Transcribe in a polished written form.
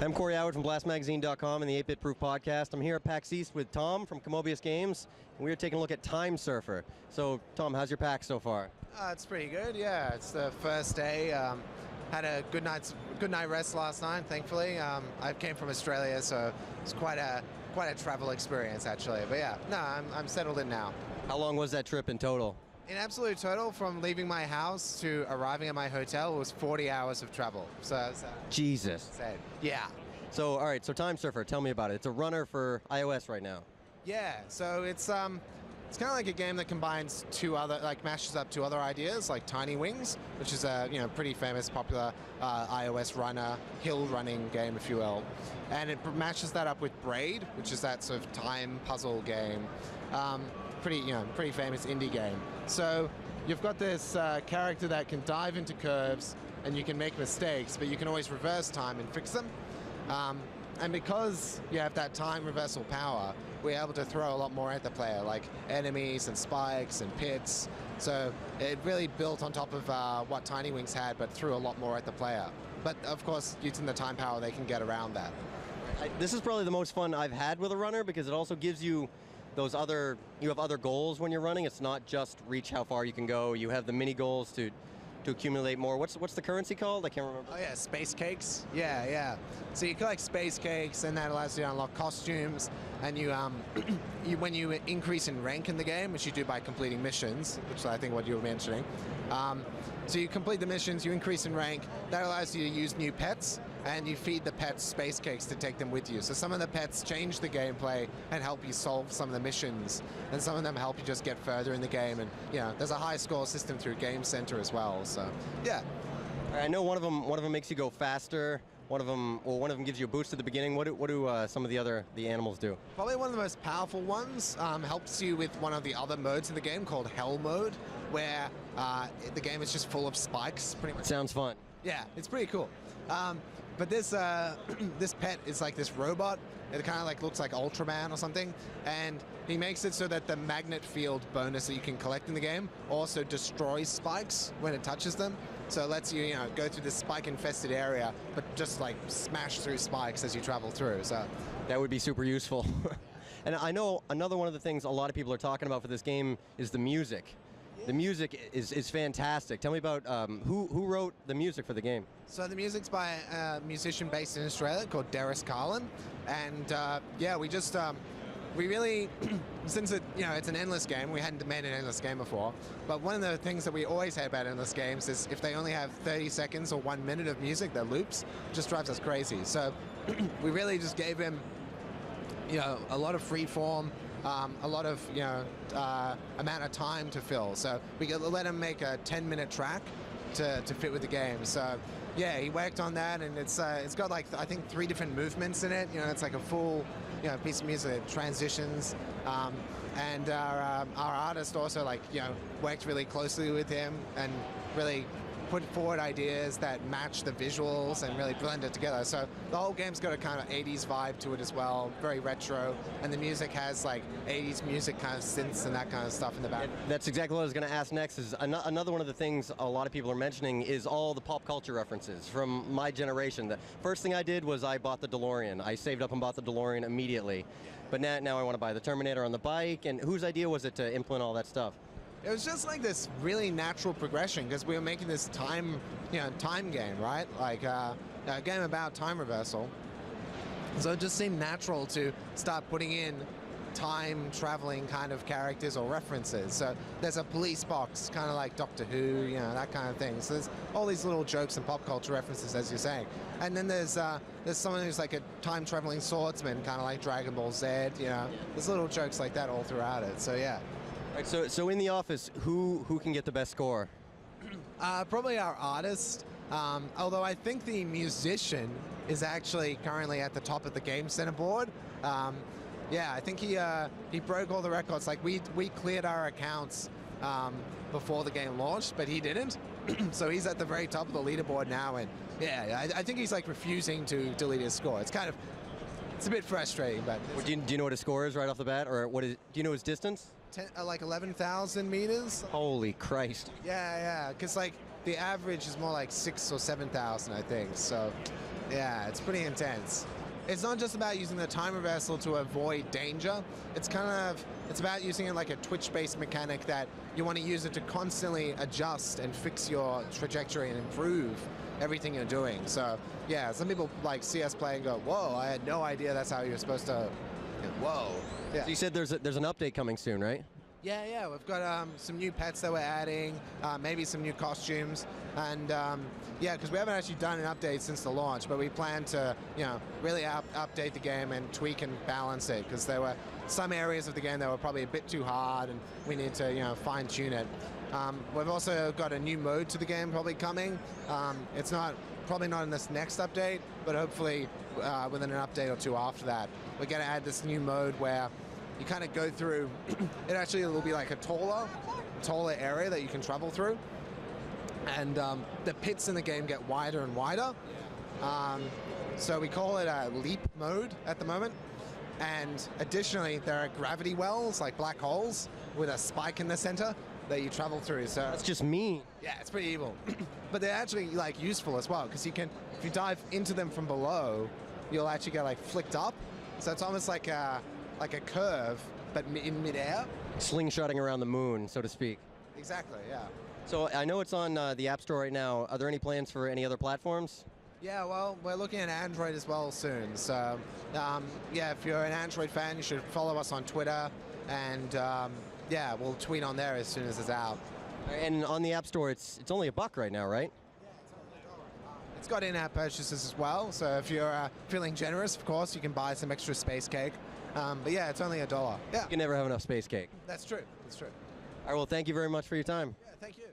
I'm Corey Howard from BlastMagazine.com and the 8-Bit Proof Podcast. I'm here at PAX East with Tom from Kumobius Games, and we are taking a look at Time Surfer. So, Tom, how's your PAX so far? It's pretty good, yeah. It's the first day. Had a good night rest last night, thankfully. I came from Australia, so it's quite a travel experience, actually. But yeah, no, I'm settled in now. How long was that trip in total? In absolute total, from leaving my house to arriving at my hotel, it was 40 hours of travel. So Jesus. Yeah. So, all right, so Time Surfer, tell me about it. It's a runner for iOS right now. Yeah, so it's kind of like a game that combines mashes up two other ideas, like Tiny Wings, which is a pretty famous, popular iOS runner, hill running game, if you will, and it mashes that up with Braid, which is that sort of time puzzle game, pretty famous indie game. So you've got this character that can dive into curves, and you can make mistakes, but you can always reverse time and fix them. And because you have that time reversal power, we're able to throw a lot more at the player, like enemies and spikes and pits. So it really built on top of what Tiny Wings had, but threw a lot more at the player. But of course, using the time power, they can get around that. This is probably the most fun I've had with a runner because it also gives you you have other goals when you're running. It's not just reach how far you can go. You have the mini goals to accumulate more. What's the currency called? I can't remember. Oh yeah, space cakes. Yeah. So you collect space cakes, and that allows you to unlock costumes. And you, when you increase in rank in the game, which you do by completing missions, which I think what you were mentioning. So you complete the missions, you increase in rank. That allows you to use new pets, and you feed the pets space cakes to take them with you. So some of the pets change the gameplay and help you solve some of the missions, and some of them help you just get further in the game. And there's a high score system through Game Center as well. So yeah. I know one of them makes you go faster. One of them gives you a boost at the beginning. What do some of the animals do? Probably one of the most powerful ones helps you with one of the other modes in the game called Hell Mode, where the game is just full of spikes, pretty much. Sounds fun. Yeah, it's pretty cool. But this pet is like this robot. It kind of looks like Ultraman or something, and he makes it so that the magnet field bonus that you can collect in the game also destroys spikes when it touches them. So it lets you, go through this spike-infested area, but just smash through spikes as you travel through. So that would be super useful. And I know another one of the things a lot of people are talking about for this game is the music. The music is fantastic. Tell me about who wrote the music for the game. So the music's by a musician based in Australia called Darius Carlin, and we just we really since it's an endless game. We hadn't made an endless game before, but one of the things that we always say about endless games is if they only have 30 seconds or 1 minute of music that loops, it just drives us crazy. So we really just gave him a lot of free form. A lot of amount of time to fill, so we let him make a 10-minute track to fit with the game. So yeah, he worked on that, and it's got I think 3 different movements in it. It's like a full piece of music, transitions, and our artist also worked really closely with him and really put forward ideas that match the visuals and really blend it together. So the whole game's got a kind of 80s vibe to it as well, very retro, and the music has 80s music kind of synths and that kind of stuff in the back. That's exactly what I was going to ask next. Is another one of the things a lot of people are mentioning is all the pop culture references from my generation. The first thing I did was I bought the DeLorean. I saved up and bought the DeLorean immediately. But now I want to buy the Terminator on the bike. And whose idea was it to implement all that stuff? It was just this really natural progression because we were making this time game, right? A game about time reversal. So it just seemed natural to start putting in time traveling kind of characters or references. So there's a police box, kind of like Doctor Who, that kind of thing. So there's all these little jokes and pop culture references, as you're saying. And then there's someone who's like a time traveling swordsman, kind of like Dragon Ball Z. There's little jokes like that all throughout it. So yeah. Right, so in the office, who can get the best score? Probably our artist. Although I think the musician is actually currently at the top of the Game Center board. I think he broke all the records. We cleared our accounts before the game launched, but he didn't. So he's at the very top of the leaderboard now, and I think he's refusing to delete his score. It's a bit frustrating, but do you know what his score is right off the bat, or do you know his distance? 11,000 meters. Holy Christ! Yeah, because the the average is more like 6,000 or 7,000, I think. So, yeah, it's pretty intense. It's not just about using the time reversal to avoid danger. It's about using it like a twitch-based mechanic that you want to use it to constantly adjust and fix your trajectory and improve everything you're doing. So yeah, some people like see us play and go, whoa, I had no idea that's how you're supposed to, whoa. Yeah. So you said there's an update coming soon, right? Yeah, we've got some new pets that we're adding, maybe some new costumes, and yeah, because we haven't actually done an update since the launch, but we plan to, really update the game and tweak and balance it, because there were some areas of the game that were probably a bit too hard, and we need to, fine-tune it. We've also got a new mode to the game probably coming. It's probably not in this next update, but hopefully within an update or two after that. We're going to add this new mode where you kind of go through, it actually will be like a taller area that you can travel through. And the pits in the game get wider and wider. So we call it a leap mode at the moment. And additionally, there are gravity wells, like black holes, with a spike in the center that you travel through. So that's just mean. Yeah, it's pretty evil. But they're actually like useful as well, because if you dive into them from below, you'll actually get like flicked up. So it's almost like a curve, but in midair. Slingshotting around the moon, so to speak. Exactly, yeah. So I know it's on the App Store right now. Are there any plans for any other platforms? Yeah, well, we're looking at Android as well soon. So, yeah, if you're an Android fan, you should follow us on Twitter. And, yeah, we'll tweet on there as soon as it's out. And on the App Store, it's only $1 right now, right? It's got in-app purchases as well. So if you're feeling generous, of course, you can buy some extra space cake. But yeah, it's only $1. Yeah. You can never have enough space cake. That's true. That's true. All right, well, thank you very much for your time. Yeah, thank you.